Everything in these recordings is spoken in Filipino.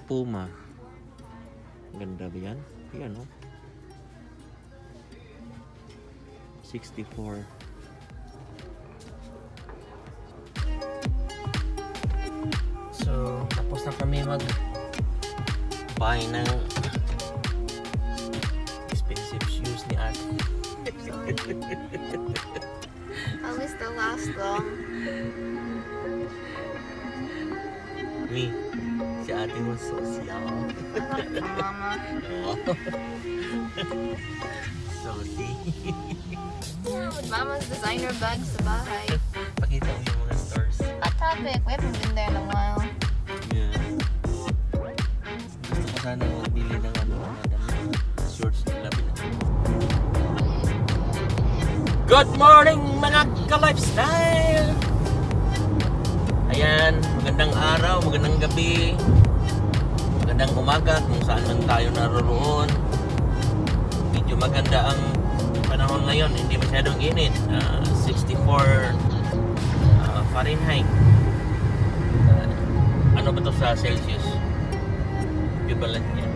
Puma. Ganda ba yan? Yan, no? 64. So, tapos na kami mag-buy ng expensive shoes ni ate. At least they'll last long. Me, si ate mo social. I got it from Mama. Sosi. With Mama's designer bags sa bahay. Pakita mo yung mga stores. Hot topic. We haven't been there in a while. Yeah. Gusto ko sana magbili ng shorts nila. Good morning mga ka-lifestyle! Ayan, magandang araw, magandang gabi, magandang umaga kung saan lang tayo naroroon. Medyo maganda ang panahon ngayon, hindi masyadong init. 64 Fahrenheit. Ano ba to sa Celsius? Equivalent niya.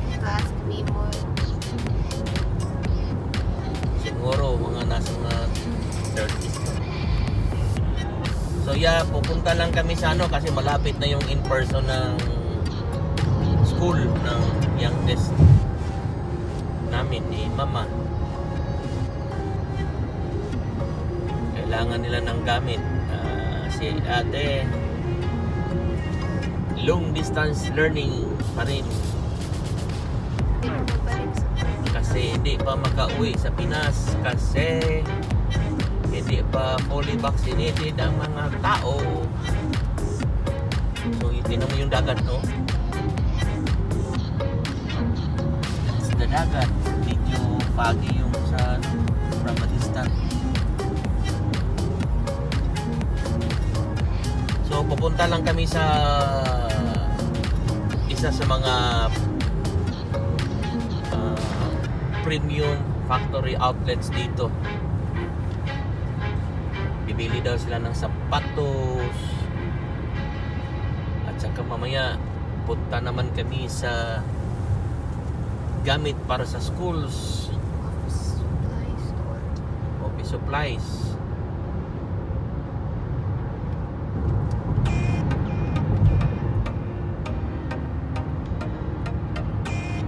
It has to be more. Siguro mga nasa mga 30s. So yeah, pupunta lang kami sa ano kasi malapit na yung in-person ng school ng youngest namin ni Mama. Kailangan nila ng gamit. Si ate long distance learning pa rin kasi hindi pa makauwi sa Pinas kasi hindi pa fully vaccinated ang mga tao. So itinan mo yung dagat, no? That's the dagat. Medyo foggy yung sa from a distance. So pupunta lang kami sa isa sa mga premium factory outlets dito. Bibili daw sila ng sapatos. At saka mamaya punta naman kami sa gamit para sa schools. Office supplies.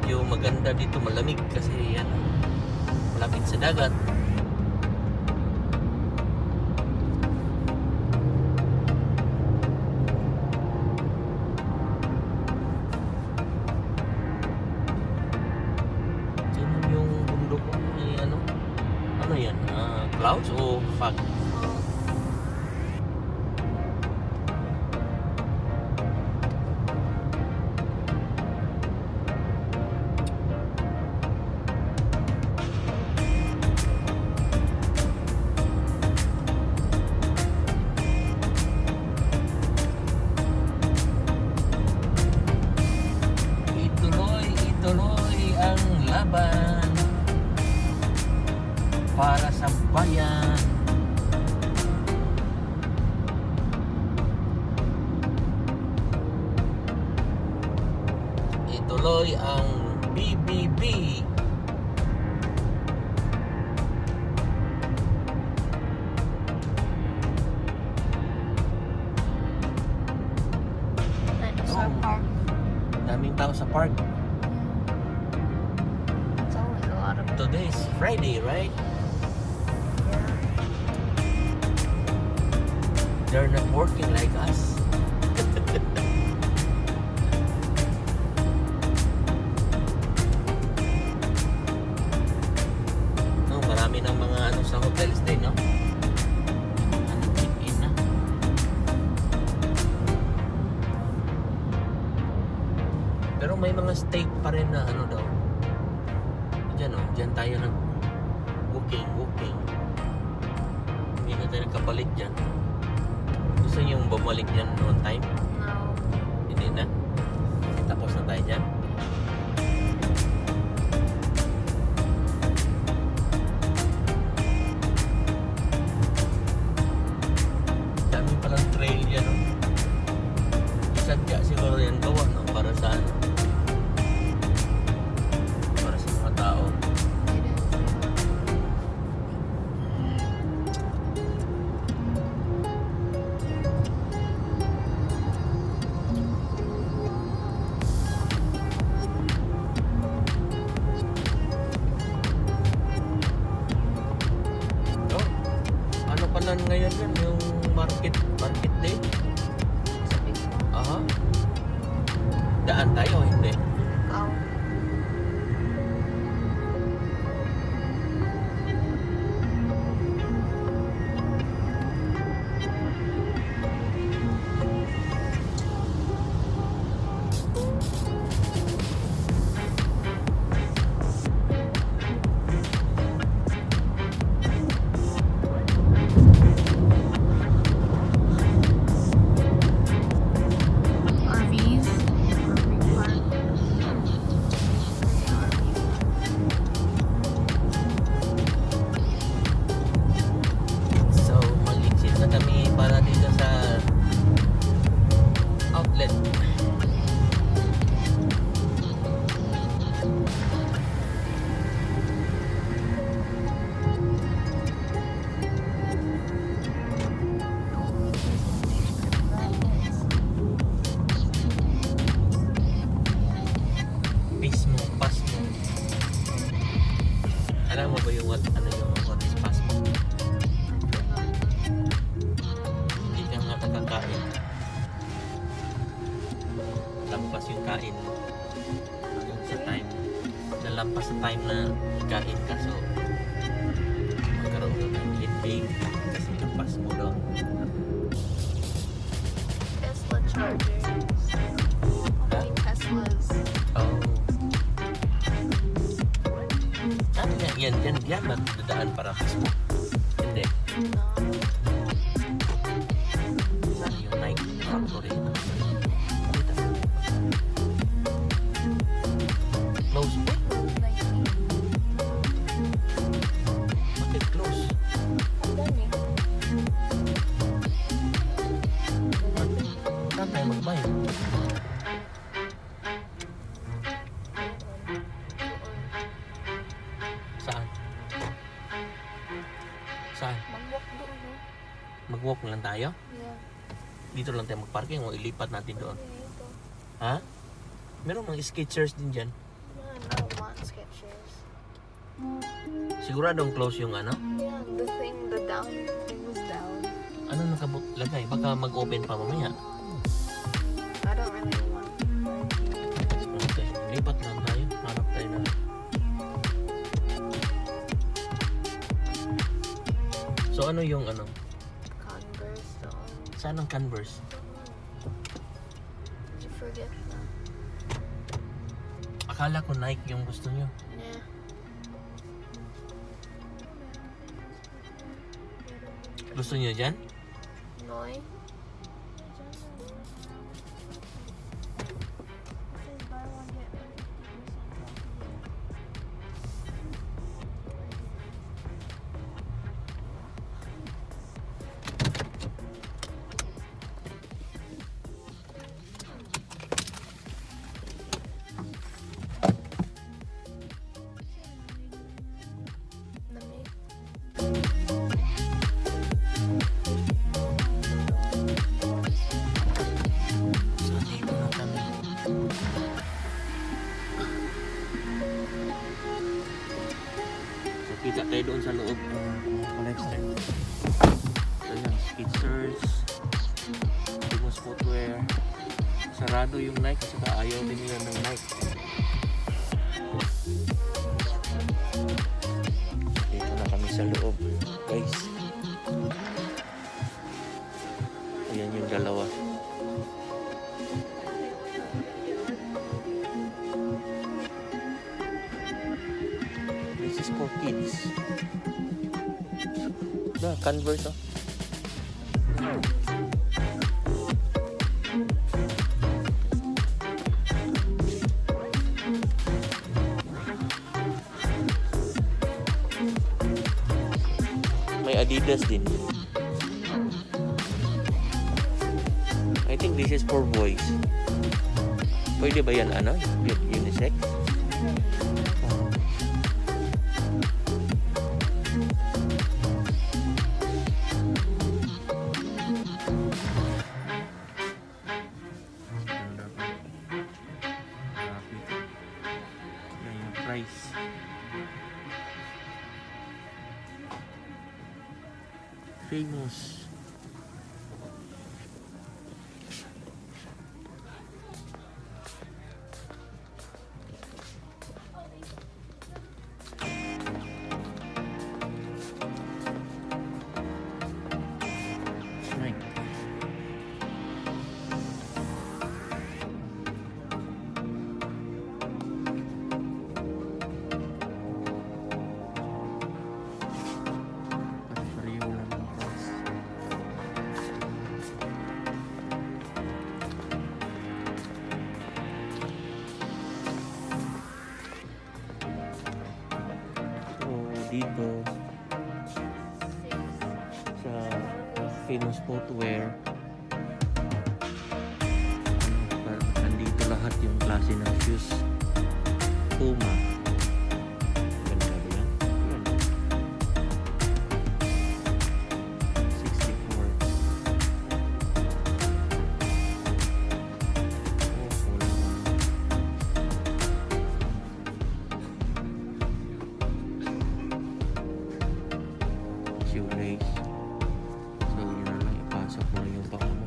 Medyo maganda dito, malamig kasi yan, malapit sa dagat. Clouds o fog? Ituloy ang laban para sa bayan. Ituloy ang BBB. Dinosaur Park. Daming tao sa park. It's always a lot of Today's Friday, right? They're not working like us. No, marami ng mga ano sa hotels din, no? Ano, check-in na. Pero may mga steak pa rin na ano daw. Diyan, no? Diyan tayo booking. Hindi na tayo nagkapalit dyan. Gusto niyo yung bumalik yan noon time? No. Hindi na. Tapos na tayo dyan. Dami palang trail yan, no? sadya siguro yan gawa, no? Para sa ano? Para sa mga tao. Oh, ano pala ngayon yan? Yung market day? Sa Pismo. Aha. Daan tayo, hindi? Oh. RVs. RV park. So, mag-exit na kami para dito sa outlet. Pismo, Pasmo. Alam mo ba yung what is Pasmo? Hindi ka nga nakakain. Lampas yung kain. Yung sa time. Nalampas sa time na kain ka. So, magkaroon ka ng headache kasi lampas mo daw. Tesla chargers. I mean Teslas. Oh. Ano yan? Yan ba dadaan para Pismo? Hindi. No. Sana yung Nike factory. Close po? Bakit close? Ang dami. Saan tayo magbayad? Saan? Saan? Mag-walk doon, no? Mag-walk lang tayo? Yeah. Dito lang tayo mag-parking o ilipat natin doon? Dito. Ha? Meron mga sketchers din dyan. Yeah, I don't want Skechers. Siguradong close yung ano? Yeah, the down thing was down. Ano nakalagay? Baka mag-open pa mamaya. I don't really want. Okay, lipat lang tayo. Hanap tayo na. So ano yung ano? Converse doon. Saan ang Converse? Did you forget na? Akala ko Nike yung gusto nyo. Yeah. Gusto nyo dyan? Noy? Lamig. So dito na kami. So kita kayo doon sa loob. Lifestyle. So yan, Skechers, Pismo footwear. Sarado yung Nike saka ayaw din nila ng Nike. Dito na kami sa loob, guys. Ayan yung dalawa. This is for kids. Converse, oh. May Adidas din. I think this is is for boys. Pwede ba yan, ano? Unisex? Oh. Ganda pa. Grabe. Na yung price. Famous. Right. Pareho lang ang price. So, dito sa Famous Footwear, nandito lahat yung klase ng shoes. Puma. Ganda ba yan? Yan. 64. Oh, wala naman. Shoelace. So, yun na lang. Ipasok mo na yung baka mo.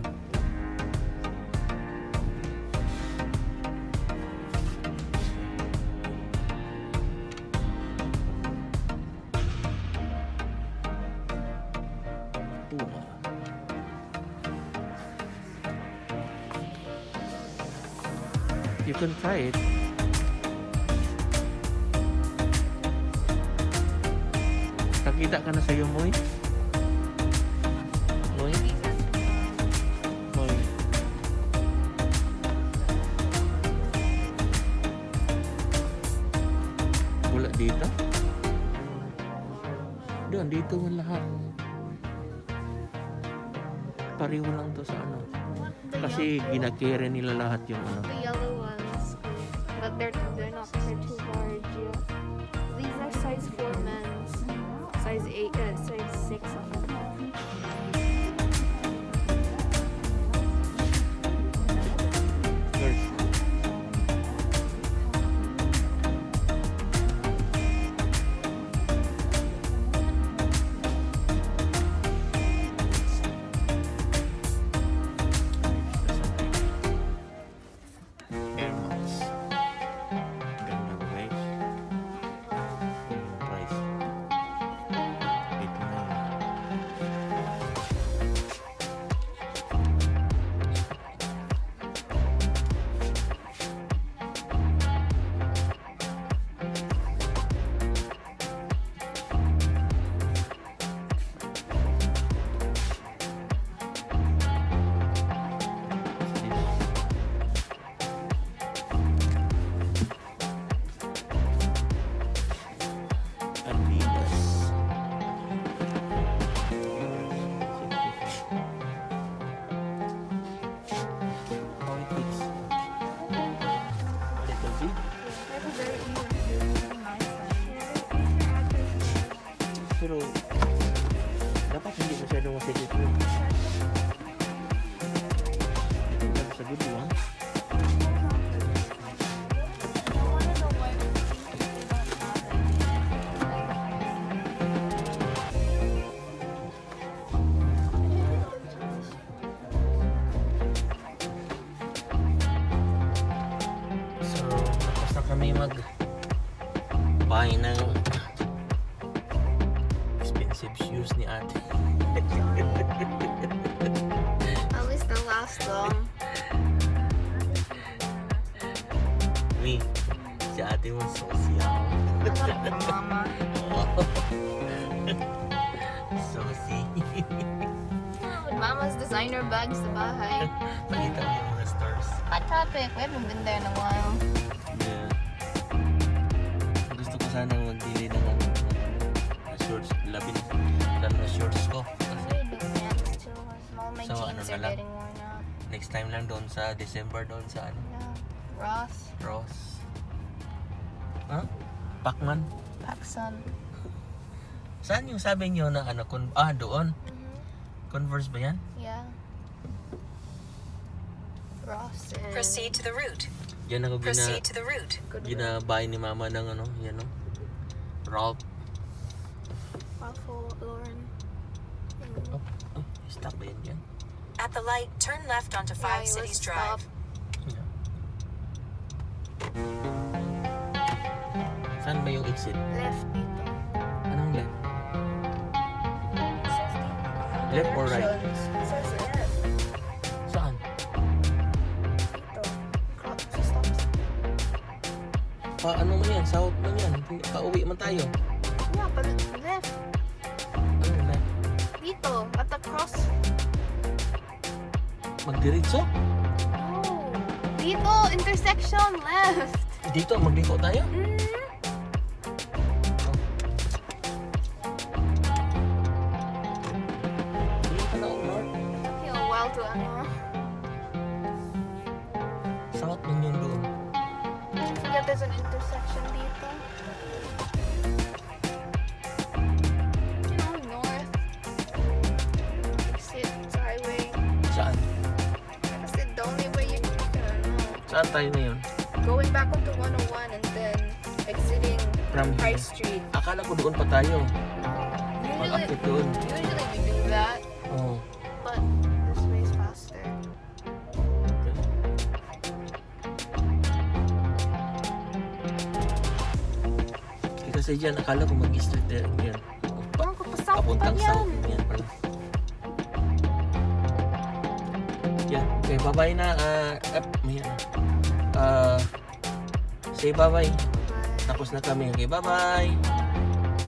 Puma. You can try it. Nakita ka na sa'yo, Moy? Moy? Moy? Wala dito? Doon, dito mo lahat. Pareho lang to sa ano. Kasi ginakere nila lahat yung ano. The yellow ones, but they're not, they're too large. Yeah. These are size 4 men's, size 8, size 6. Girls. Air Max. Ganda ba, guys? Price. Ito na yun. Adidas. How it fits? A little big. Pero dapat hindi masyadong masikip yun. That's a good one. So, tapos na kami mag-buy ng expensive shoes ni ate. At least they last long. Mi, si ate mo social. I love it, Mama. Sosi. Mama's designer bags sa bahay. Pakita mo yung mga stars. Hot topic. We haven't been there in a while. Yeah. Gusto ko sana magbili ng shorts, labin lang na shorts ko. Kasi Very big pants too. All my So, ano jeans na are lang? getting worn out. Next time lang doon sa December doon sa ano, Yeah. Ross. Ross. Huh? Pacman? Paksan. Saan yung sabi niyo na ano, doon? Converse ba yan? Yeah. Ross and... Proceed to the route. Yan ako Proceed to the route. ginabay ni mama ng ano, yan no? Ralph. Waffle, Lauren. Oh, stop ba yan dyan? At the light, turn left onto Yeah, Five you Cities must Drive. stop. Yeah. Saan ba yung exit? Left dito. Anong left? It says dito. Left or right? Directions. It says left. Saan? Dito. Stop. Ano man yan? South man yan. Pauwi man tayo. Yeah, but left. Anong left? Dito. At the cross. Magdiretso? No. Dito. Intersection. Left. Dito, magliko tayo? Ano, north? Took you a while to ano. South man yun doon. I forget there's an intersection dito. You know, north. Exit highway. Saan? Kasi the only way you can, Saan tayo ngayon? going back onto 101 and then exiting From High here. Street. Akala ko doon pa tayo. Usually, Mag-akit doon. usually we do that, Oo. but this way is faster. Okay. Kasi dyan, akala ko mag-street there. Yan. Parang ko pa south pa Papuntang south. yan. Yan pala. Yan. Okay, bye-bye na. May say bye-bye. Bye. Tapos na kami. Okay, bye-bye.